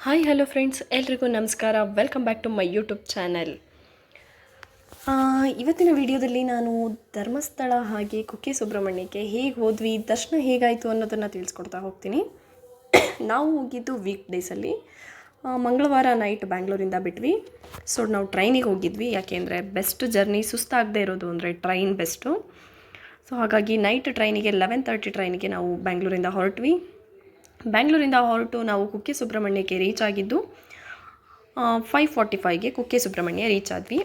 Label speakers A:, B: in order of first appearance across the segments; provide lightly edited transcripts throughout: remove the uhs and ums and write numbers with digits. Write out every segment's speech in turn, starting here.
A: Hi hello friends, ಎಲ್ರಿಗೂ ನಮಸ್ಕಾರ. Welcome back to my YouTube channel. ಇವತ್ತಿನ ವಿಡಿಯೋದಲ್ಲಿ ನಾನು ಧರ್ಮಸ್ಥಳ ಹಾಗೆ ಕುಕ್ಕೆ ಸುಬ್ರಹ್ಮಣ್ಯಕ್ಕೆ ಹೇಗೆ ಹೋದ್ವಿ, ದರ್ಶನ ಹೇಗಾಯಿತು ಅನ್ನೋದನ್ನು ತಿಳಿಸ್ಕೊಡ್ತಾ ಹೋಗ್ತೀನಿ. ನಾವು ಹೋಗಿದ್ದು ವೀಕ್ ಡೇಸಲ್ಲಿ ಮಂಗಳವಾರ ನೈಟ್ ಬ್ಯಾಂಗ್ಳೂರಿಂದ ಬಿಟ್ವಿ. ಸೊ ನಾವು ಟ್ರೈನಿಗೆ ಹೋಗಿದ್ವಿ, ಯಾಕೆಂದರೆ ಬೆಸ್ಟ್ ಜರ್ನಿ ಸುಸ್ತಾಗದೇ ಇರೋದು ಅಂದರೆ ಟ್ರೈನ್ ಬೆಸ್ಟು. ಸೊ ಹಾಗಾಗಿ ನೈಟ್ ಟ್ರೈನಿಗೆ 11:30 ಟ್ರೈನಿಗೆ ನಾವು ಬ್ಯಾಂಗ್ಳೂರಿಂದ ಹೊರಟ್ವಿ. ಬ್ಯಾಂಗ್ಳೂರಿಂದ ಹೊರಟು ನಾವು ಕುಕ್ಕೆ ಸುಬ್ರಹ್ಮಣ್ಯಕ್ಕೆ ರೀಚ್ ಆಗಿದ್ದು 5:45ಗೆ ಕುಕ್ಕೆ ಸುಬ್ರಹ್ಮಣ್ಯ ರೀಚ್ ಆದ್ವಿ.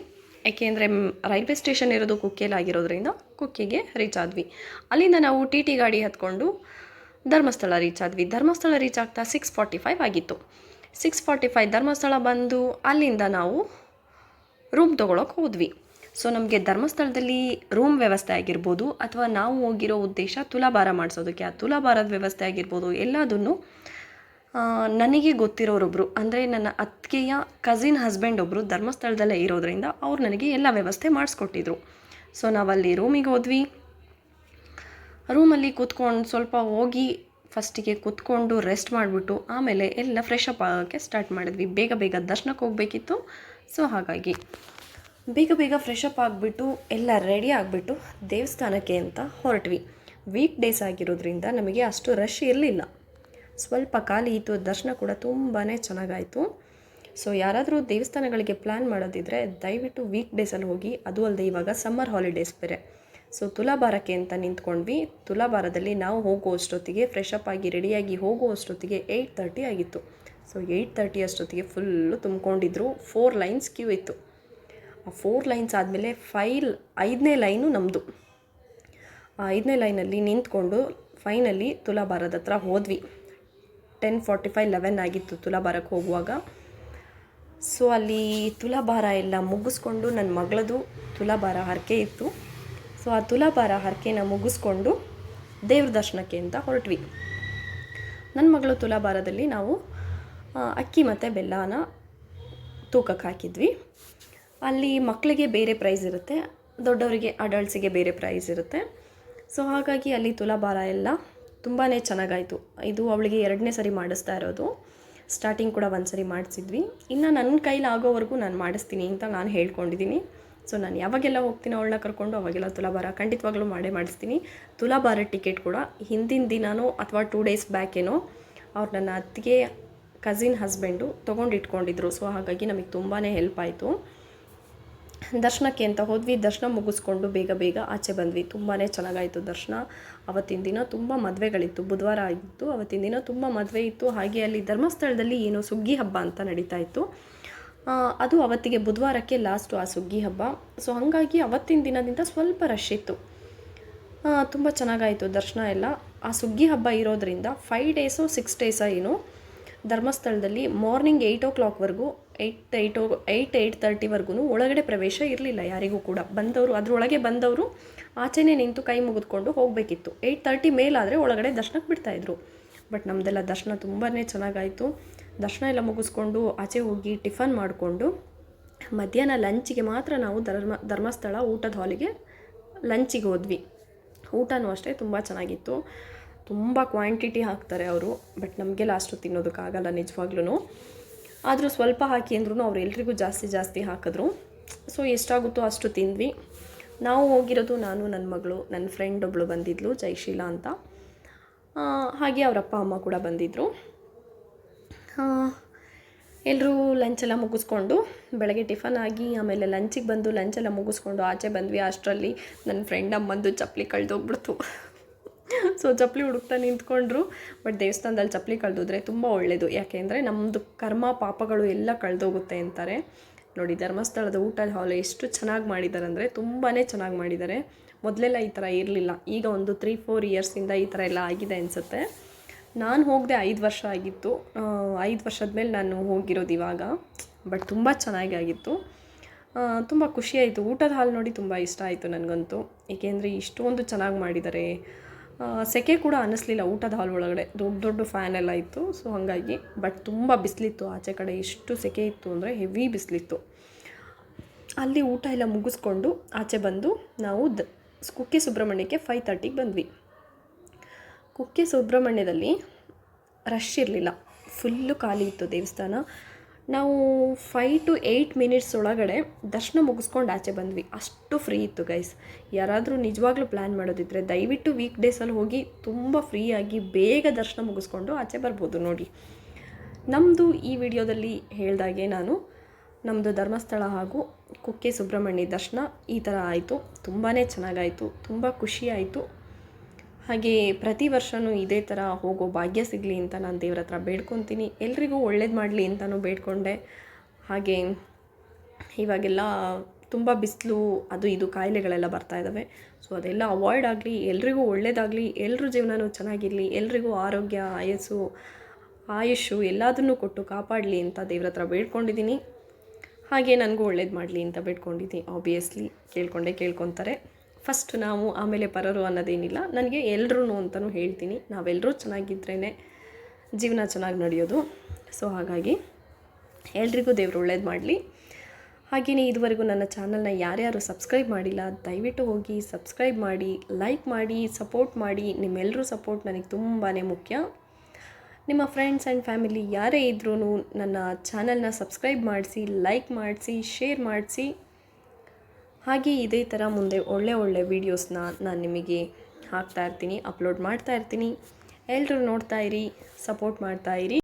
A: ಯಾಕೆಂದರೆ ರೈಲ್ವೆ ಸ್ಟೇಷನ್ ಇರೋದು ಕುಕ್ಕೆಲಾಗಿರೋದ್ರಿಂದ ಕುಕ್ಕೆಗೆ ರೀಚ್ ಆದ್ವಿ. ಅಲ್ಲಿಂದ ನಾವು ಟಿ ಗಾಡಿ ಹತ್ಕೊಂಡು ಧರ್ಮಸ್ಥಳ ರೀಚ್ ಆದ್ವಿ. ಧರ್ಮಸ್ಥಳ ರೀಚ್ ಆಗ್ತಾ 6:45 ಆಗಿತ್ತು. 6:45 ಧರ್ಮಸ್ಥಳ ಬಂದು ಅಲ್ಲಿಂದ ನಾವು ರೂಮ್ ತೊಗೊಳಕ್ಕೆ ಹೋದ್ವಿ. ಸೊ ನಮಗೆ ಧರ್ಮಸ್ಥಳದಲ್ಲಿ ರೂಮ್ ವ್ಯವಸ್ಥೆ ಆಗಿರ್ಬೋದು, ಅಥವಾ ನಾವು ಹೋಗಿರೋ ಉದ್ದೇಶ ತುಲಾಭಾರ ಮಾಡಿಸೋದಕ್ಕೆ, ಆ ತುಲಾಭಾರದ ವ್ಯವಸ್ಥೆ ಆಗಿರ್ಬೋದು, ಎಲ್ಲದನ್ನು ನನಗೆ ಗೊತ್ತಿರೋರೊಬ್ಬರು, ಅಂದರೆ ನನ್ನ ಅತ್ತಿಗೆಯ ಕಸಿನ್ ಹಸ್ಬೆಂಡ್ ಒಬ್ಬರು ಧರ್ಮಸ್ಥಳದಲ್ಲೇ ಇರೋದ್ರಿಂದ ಅವ್ರು ನನಗೆ ಎಲ್ಲ ವ್ಯವಸ್ಥೆ ಮಾಡಿಸ್ಕೊಟ್ಟಿದ್ರು. ಸೊ ನಾವಲ್ಲಿ ರೂಮಿಗೆ ಹೋದ್ವಿ. ರೂಮಲ್ಲಿ ಕೂತ್ಕೊಂಡು ಸ್ವಲ್ಪ ಹೋಗಿ ಫಸ್ಟಿಗೆ ಕೂತ್ಕೊಂಡು ರೆಸ್ಟ್ ಮಾಡಿಬಿಟ್ಟು ಆಮೇಲೆ ಎಲ್ಲ ಫ್ರೆಶ್ ಅಪ್ ಆಗೋಕ್ಕೆ ಸ್ಟಾರ್ಟ್ ಮಾಡಿದ್ವಿ. ಬೇಗ ಬೇಗ ದರ್ಶನಕ್ಕೆ ಹೋಗಬೇಕಿತ್ತು. ಸೊ ಹಾಗಾಗಿ ಬೇಗ ಫ್ರೆಶ್ ಅಪ್ ಆಗಿಬಿಟ್ಟು ಎಲ್ಲ ರೆಡಿ ಆಗಿಬಿಟ್ಟು ದೇವಸ್ಥಾನಕ್ಕೆ ಅಂತ ಹೊರಟ್ವಿ. ವೀಕ್ ಡೇಸ್ ಆಗಿರೋದ್ರಿಂದ ನಮಗೆ ಅಷ್ಟು ರಶ್ ಇರಲಿಲ್ಲ, ಸ್ವಲ್ಪ ಖಾಲಿ ಇತ್ತು. ದರ್ಶನ ಕೂಡ ತುಂಬಾ ಚೆನ್ನಾಗಾಯಿತು. ಸೊ ಯಾರಾದರೂ ದೇವಸ್ಥಾನಗಳಿಗೆ ಪ್ಲ್ಯಾನ್ ಮಾಡೋದಿದ್ದರೆ ದಯವಿಟ್ಟು ವೀಕ್ ಡೇಸಲ್ಲಿ ಹೋಗಿ. ಅದು ಅಲ್ಲದೆ ಇವಾಗ ಸಮ್ಮರ್ ಹಾಲಿಡೇಸ್ ಬೇರೆ. ಸೊ ತುಲಾಭಾರಕ್ಕೆ ಅಂತ ನಿಂತ್ಕೊಂಡ್ವಿ. ತುಲಾಭಾರದಲ್ಲಿ ನಾವು ಹೋಗೋ ಅಷ್ಟೊತ್ತಿಗೆ ಫ್ರೆಶ್ ಅಪ್ ಆಗಿ ರೆಡಿಯಾಗಿ ಹೋಗೋ ಅಷ್ಟೊತ್ತಿಗೆ 8:30 ಆಗಿತ್ತು. ಸೊ 8:30 ಅಷ್ಟೊತ್ತಿಗೆ ಫುಲ್ಲು ತುಂಬಿಕೊಂಡಿದ್ರು. 4 ಲೈನ್ಸ್ ಕ್ಯೂ ಇತ್ತು. ಆ 4 ಲೈನ್ಸ್ ಆದಮೇಲೆ 5ನೇ ಲೈನು ನಮ್ಮದು. ಆ 5ನೇ ಲೈನಲ್ಲಿ ನಿಂತ್ಕೊಂಡು ಫೈನಲಿ ತುಲಾಭಾರದ ಹತ್ರ ಹೋದ್ವಿ. 10:45 11 ಆಗಿತ್ತು ತುಲಾಭಾರಕ್ಕೆ ಹೋಗುವಾಗ. ಸೊ ಅಲ್ಲಿ ತುಲಾಭಾರ ಎಲ್ಲ ಮುಗಿಸ್ಕೊಂಡು, ನನ್ನ ಮಗಳದು ತುಲಾಭಾರ ಹರಕೆ ಇತ್ತು. ಸೊ ಆ ತುಲಾಭಾರ ಹರಕೆನ ಮುಗಿಸ್ಕೊಂಡು ದೇವ್ರ ದರ್ಶನಕ್ಕೆ ಅಂತ ಹೊರಟ್ವಿ. ನನ್ನ ಮಗಳು ತುಲಾಭಾರದಲ್ಲಿ ನಾವು ಅಕ್ಕಿ ಮತ್ತು ಬೆಲ್ಲನ ತೂಕಕ್ಕೆ ಹಾಕಿದ್ವಿ. ಅಲ್ಲಿ ಮಕ್ಕಳಿಗೆ ಬೇರೆ ಪ್ರೈಸ್ ಇರುತ್ತೆ, ದೊಡ್ಡವರಿಗೆ ಅಡಲ್ಟ್ಸಿಗೆ ಬೇರೆ ಪ್ರೈಸ್ ಇರುತ್ತೆ. ಸೊ ಹಾಗಾಗಿ ಅಲ್ಲಿ ತುಲಾಭಾರ ಎಲ್ಲ ತುಂಬಾ ಚೆನ್ನಾಗಾಯಿತು. ಇದು ಅವಳಿಗೆ 2ನೇ ಸರಿ ಮಾಡಿಸ್ತಾ ಇರೋದು. ಸ್ಟಾರ್ಟಿಂಗ್ ಕೂಡ 1 ಸರಿ ಮಾಡಿಸಿದ್ವಿ. ಇನ್ನು ನನ್ನ ಕೈಲಿ ಆಗೋವರೆಗೂ ನಾನು ಮಾಡಿಸ್ತೀನಿ ಅಂತ ನಾನು ಹೇಳ್ಕೊಂಡಿದ್ದೀನಿ. ಸೊ ನಾನು ಯಾವಾಗೆಲ್ಲ ಹೋಗ್ತೀನಿ ಅವಳನ್ನ ಕರ್ಕೊಂಡು ಅವಾಗೆಲ್ಲ ತುಲಾಭಾರ ಖಂಡಿತವಾಗ್ಲೂ ಮಾಡಿಸ್ತೀನಿ. ತುಲಾಭಾರ ಟಿಕೆಟ್ ಕೂಡ ಹಿಂದಿನ ದಿನವೋ ಅಥವಾ 2 ಡೇಸ್ ಬ್ಯಾಕೇನೋ ಅವ್ರು ನನ್ನ ಅತ್ತಿಗೆ ಕಸಿನ್ ಹಸ್ಬೆಂಡು ತೊಗೊಂಡಿಟ್ಕೊಂಡಿದ್ರು. ಸೊ ಹಾಗಾಗಿ ನಮಗೆ ತುಂಬಾ ಹೆಲ್ಪ್ ಆಯಿತು. ದರ್ಶನಕ್ಕೆ ಅಂತ ಹೋದ್ವಿ. ದರ್ಶನ ಮುಗಿಸ್ಕೊಂಡು ಬೇಗ ಆಚೆ ಬಂದ್ವಿ. ತುಂಬಾ ಚೆನ್ನಾಗಾಯಿತು ದರ್ಶನ. ಅವತ್ತಿನ ದಿನ ತುಂಬ ಮದುವೆಗಳಿತ್ತು. ಬುಧವಾರ ಆಗಿತ್ತು. ಅವತ್ತಿನ ದಿನ ತುಂಬ ಮದುವೆ ಇತ್ತು. ಹಾಗೆ ಅಲ್ಲಿ ಧರ್ಮಸ್ಥಳದಲ್ಲಿ ಏನೋ ಸುಗ್ಗಿ ಹಬ್ಬ ಅಂತ ನಡೀತಾ ಇತ್ತು. ಅದು ಅವತ್ತಿಗೆ ಬುಧವಾರಕ್ಕೆ ಲಾಸ್ಟು ಆ ಸುಗ್ಗಿ ಹಬ್ಬ. ಸೊ ಹಾಗಾಗಿ ಅವತ್ತಿನ ದಿನದಿಂದ ಸ್ವಲ್ಪ ರಶ್ ಇತ್ತು. ತುಂಬ ಚೆನ್ನಾಗಾಯಿತು ದರ್ಶನ ಎಲ್ಲ. ಆ ಸುಗ್ಗಿ ಹಬ್ಬ ಇರೋದ್ರಿಂದ 5 ಡೇಸೋ 6 ಡೇಸೋ ಏನೋ ಧರ್ಮಸ್ಥಳದಲ್ಲಿ ಮಾರ್ನಿಂಗ್ 8 o'clockವರೆಗೂ 8:30ವರೆಗೂ ಒಳಗಡೆ ಪ್ರವೇಶ ಇರಲಿಲ್ಲ ಯಾರಿಗೂ ಕೂಡ. ಬಂದವರು ಅದರೊಳಗೆ ಬಂದವರು ಆಚೆನೇ ನಿಂತು ಕೈ ಮುಗಿದುಕೊಂಡು ಹೋಗಬೇಕಿತ್ತು. 8:30 ಮೇಲಾದರೆ ಒಳಗಡೆ ದರ್ಶನಕ್ಕೆ ಬಿಡ್ತಾಯಿದ್ರು. ಬಟ್ ನಮ್ಮದೆಲ್ಲ ದರ್ಶನ ತುಂಬಾ ಚೆನ್ನಾಗಾಯಿತು. ದರ್ಶನ ಎಲ್ಲ ಮುಗಿಸ್ಕೊಂಡು ಆಚೆ ಹೋಗಿ ಟಿಫನ್ ಮಾಡಿಕೊಂಡು ಮಧ್ಯಾಹ್ನ ಲಂಚಿಗೆ ಮಾತ್ರ ನಾವು ಧರ್ಮಸ್ಥಳ ಊಟದ ಹಾಲಿಗೆ ಲಂಚಿಗೆ ಹೋದ್ವಿ. ಊಟನೂ ಅಷ್ಟೇ ತುಂಬ ಚೆನ್ನಾಗಿತ್ತು. ತುಂಬ ಕ್ವಾಂಟಿಟಿ ಹಾಕ್ತಾರೆ ಅವರು, ಬಟ್ ನಮಗೆಲ್ಲ ಅಷ್ಟು ತಿನ್ನೋದಕ್ಕಾಗಲ್ಲ ನಿಜವಾಗ್ಲೂ. ಆದರೂ ಸ್ವಲ್ಪ ಹಾಕಿ ಅಂದ್ರೂ ಅವ್ರು ಎಲ್ರಿಗೂ ಜಾಸ್ತಿ ಹಾಕಿದ್ರು. ಸೊ ಎಷ್ಟಾಗುತ್ತೋ ಅಷ್ಟು ತಿಂದ್ವಿ. ನಾವು ಹೋಗಿರೋದು ನಾನು, ನನ್ನ ಮಗಳು, ನನ್ನ ಫ್ರೆಂಡ್ ಒಬ್ಬಳು ಬಂದಿದ್ಲು, ಜಯಶೀಲಾ ಅಂತ. ಹಾಗೆ ಅವರ ಅಪ್ಪ ಅಮ್ಮ ಕೂಡ ಬಂದಿದ್ದರು. ಎಲ್ಲರೂ ಲಂಚೆಲ್ಲ ಮುಗಿಸ್ಕೊಂಡು ಬೆಳಗ್ಗೆ ಟಿಫನ್ ಆಗಿ ಆಮೇಲೆ ಲಂಚಿಗೆ ಬಂದು ಲಂಚೆಲ್ಲ ಮುಗಿಸ್ಕೊಂಡು ಆಚೆ ಬಂದ್ವಿ. ಅಷ್ಟರಲ್ಲಿ ನನ್ನ ಫ್ರೆಂಡ್ ಅಮ್ಮಂದು ಚಪ್ಪಲಿ ಕಳೆದೋಗ್ಬಿಡ್ತು. ಸೊ ಚಪ್ಪಲಿ ಹುಡುಕ್ತಾ ನಿಂತ್ಕೊಂಡ್ರು. ಬಟ್ ದೇವಸ್ಥಾನದಲ್ಲಿ ಚಪ್ಪಲಿ ಕಳೆದೋದ್ರೆ ತುಂಬ ಒಳ್ಳೆಯದು, ಯಾಕೆಂದರೆ ನಮ್ಮದು ಕರ್ಮ ಪಾಪಗಳು ಎಲ್ಲ ಕಳೆದೋಗುತ್ತೆ ಅಂತಾರೆ. ನೋಡಿ ಧರ್ಮಸ್ಥಳದ ಊಟದ ಹಾಲ್ ಎಷ್ಟು ಚೆನ್ನಾಗಿ ಮಾಡಿದ್ದಾರೆ ಅಂದರೆ ತುಂಬಾ ಚೆನ್ನಾಗಿ ಮಾಡಿದ್ದಾರೆ. ಮೊದಲೆಲ್ಲ ಈ ಥರ ಇರಲಿಲ್ಲ. ಈಗ ಒಂದು 3-4 ಇಯರ್ಸಿಂದ ಈ ಥರ ಎಲ್ಲ ಆಗಿದೆ ಅನಿಸುತ್ತೆ. ನಾನು ಹೋಗದೆ 5 ವರ್ಷ ಆಗಿತ್ತು. 5 ವರ್ಷದ ಮೇಲೆ ನಾನು ಹೋಗಿರೋದು ಇವಾಗ. ಬಟ್ ತುಂಬ ಚೆನ್ನಾಗಿ ಆಗಿತ್ತು. ತುಂಬ ಖುಷಿಯಾಯಿತು. ಊಟದ ಹಾಲ್ ನೋಡಿ ತುಂಬ ಇಷ್ಟ ಆಯಿತು ನನಗಂತೂ. ಏಕೆಂದರೆ ಇಷ್ಟೊಂದು ಚೆನ್ನಾಗಿ ಮಾಡಿದ್ದಾರೆ. ಸೆಕೆ ಕೂಡ ಅನ್ನಿಸ್ಲಿಲ್ಲ ಊಟದ ಹಾಲ್ ಒಳಗಡೆ. ದೊಡ್ಡ ಫ್ಯಾನ್ ಎಲ್ಲ ಇತ್ತು. ಸೊ ಹಾಗಾಗಿ ಬಟ್ ತುಂಬ ಬಿಸಿಲಿತ್ತು ಆಚೆ ಕಡೆ. ಎಷ್ಟು ಸೆಕೆ ಇತ್ತು ಅಂದರೆ ಹೆವಿ ಬಿಸಿಲಿತ್ತು. ಅಲ್ಲಿ ಊಟ ಎಲ್ಲ ಮುಗಿಸ್ಕೊಂಡು ಆಚೆ ಬಂದು ನಾವು ಕುಕ್ಕೆ ಸುಬ್ರಹ್ಮಣ್ಯಕ್ಕೆ 5:30ಗೆ ಬಂದ್ವಿ. ಕುಕ್ಕೆ ಸುಬ್ರಹ್ಮಣ್ಯದಲ್ಲಿ ರಶ್ ಇರಲಿಲ್ಲ, ಫುಲ್ಲು ಖಾಲಿ ಇತ್ತು ದೇವಸ್ಥಾನ. ನಾವು 5 to 8 ಮಿನಿಟ್ಸ್ ಒಳಗಡೆ ದರ್ಶನ ಮುಗಿಸ್ಕೊಂಡು ಆಚೆ ಬಂದ್ವಿ. ಅಷ್ಟು ಫ್ರೀ ಇತ್ತು ಗೈಸ್. ಯಾರಾದರೂ ನಿಜವಾಗ್ಲೂ ಪ್ಲ್ಯಾನ್ ಮಾಡೋದಿದ್ದರೆ ದಯವಿಟ್ಟು ವೀಕ್ ಡೇಸಲ್ಲಿ ಹೋಗಿ ತುಂಬ ಫ್ರೀಯಾಗಿ ಬೇಗ ದರ್ಶನ ಮುಗಿಸ್ಕೊಂಡು ಆಚೆ ಬರ್ಬೋದು. ನೋಡಿ, ನಮ್ಮದು ಈ ವಿಡಿಯೋದಲ್ಲಿ ಹೇಳಿದಾಗೆ ನಮ್ಮದು ಧರ್ಮಸ್ಥಳ ಹಾಗೂ ಕುಕ್ಕೆ ಸುಬ್ರಹ್ಮಣ್ಯ ದರ್ಶನ ಈ ಥರ ಆಯಿತು. ತುಂಬಾ ಚೆನ್ನಾಗಾಯಿತು, ತುಂಬ ಖುಷಿಯಾಯಿತು. ಹಾಗೆ ಪ್ರತಿ ವರ್ಷವೂ ಇದೇ ಥರ ಹೋಗೋ ಭಾಗ್ಯ ಸಿಗಲಿ ಅಂತ ನಾನು ದೇವ್ರ ಹತ್ರ ಬೇಡ್ಕೊತೀನಿ. ಎಲ್ರಿಗೂ ಒಳ್ಳೇದು ಮಾಡಲಿ ಅಂತಲೂ ಬೇಡ್ಕೊಂಡೆ. ಹಾಗೆ ಇವಾಗೆಲ್ಲ ತುಂಬ ಬಿಸಿಲು, ಅದು ಇದು ಕಾಯಿಲೆಗಳೆಲ್ಲ ಬರ್ತಾ ಇದ್ದಾವೆ. ಸೊ ಅದೆಲ್ಲ ಅವಾಯ್ಡ್ ಆಗಲಿ, ಎಲ್ರಿಗೂ ಒಳ್ಳೇದಾಗಲಿ, ಎಲ್ಲರ ಜೀವನವೂ ಚೆನ್ನಾಗಿರಲಿ, ಎಲ್ರಿಗೂ ಆರೋಗ್ಯ, ಆಯುಷು ಎಲ್ಲದನ್ನೂ ಕೊಟ್ಟು ಕಾಪಾಡಲಿ ಅಂತ ದೇವ್ರ ಹತ್ರ ಬೇಡ್ಕೊಂಡಿದ್ದೀನಿ. ಹಾಗೆ ನನಗೂ ಒಳ್ಳೇದು ಮಾಡಲಿ ಅಂತ ಬೇಡ್ಕೊಂಡಿದ್ದೀನಿ. ಆಬ್ವಿಯಸ್ಲಿ ಕೇಳ್ಕೊತಾರೆ. ಫಸ್ಟ್ ನಾವು, ಆಮೇಲೆ ಪರರು ಅನ್ನೋದೇನಿಲ್ಲ. ನನಗೆ ಎಲ್ಲರೂ ಅಂತಲೂ ಹೇಳ್ತೀನಿ. ನಾವೆಲ್ಲರೂ ಚೆನ್ನಾಗಿದ್ರೇ ಜೀವನ ಚೆನ್ನಾಗಿ ನಡೆಯೋದು. ಸೊ ಹಾಗಾಗಿ ಎಲ್ರಿಗೂ ದೇವರು ಒಳ್ಳೇದು ಮಾಡಲಿ. ಹಾಗೆಯೇ ಇದುವರೆಗೂ ನನ್ನ ಚಾನಲ್ನ ಯಾರ್ಯಾರು ಸಬ್ಸ್ಕ್ರೈಬ್ ಮಾಡಿಲ್ಲ ದಯವಿಟ್ಟು ಹೋಗಿ ಸಬ್ಸ್ಕ್ರೈಬ್ ಮಾಡಿ, ಲೈಕ್ ಮಾಡಿ, ಸಪೋರ್ಟ್ ಮಾಡಿ. ನಿಮ್ಮೆಲ್ಲರೂ ಸಪೋರ್ಟ್ ನನಗೆ ತುಂಬಾ ಮುಖ್ಯ. ನಿಮ್ಮ ಫ್ರೆಂಡ್ಸ್ ಆ್ಯಂಡ್ ಫ್ಯಾಮಿಲಿ ಯಾರೇ ಇದ್ರೂ ನನ್ನ ಚಾನಲ್ನ ಸಬ್ಸ್ಕ್ರೈಬ್ ಮಾಡಿಸಿ, ಲೈಕ್ ಮಾಡಿಸಿ, ಶೇರ್ ಮಾಡಿಸಿ. ಹಾಗೆ ಇದೇ ಥರ ಮುಂದೆ ಒಳ್ಳೆ ವೀಡಿಯೋಸ್ನ ನಾನು ನಿಮಗೆ ಹಾಕ್ತಾಯಿರ್ತೀನಿ, ಅಪ್ಲೋಡ್ ಮಾಡ್ತಾಯಿರ್ತೀನಿ. ಎಲ್ಲರೂ ನೋಡ್ತಾಯಿರಿ, ಸಪೋರ್ಟ್ ಮಾಡ್ತಾಯಿರಿ.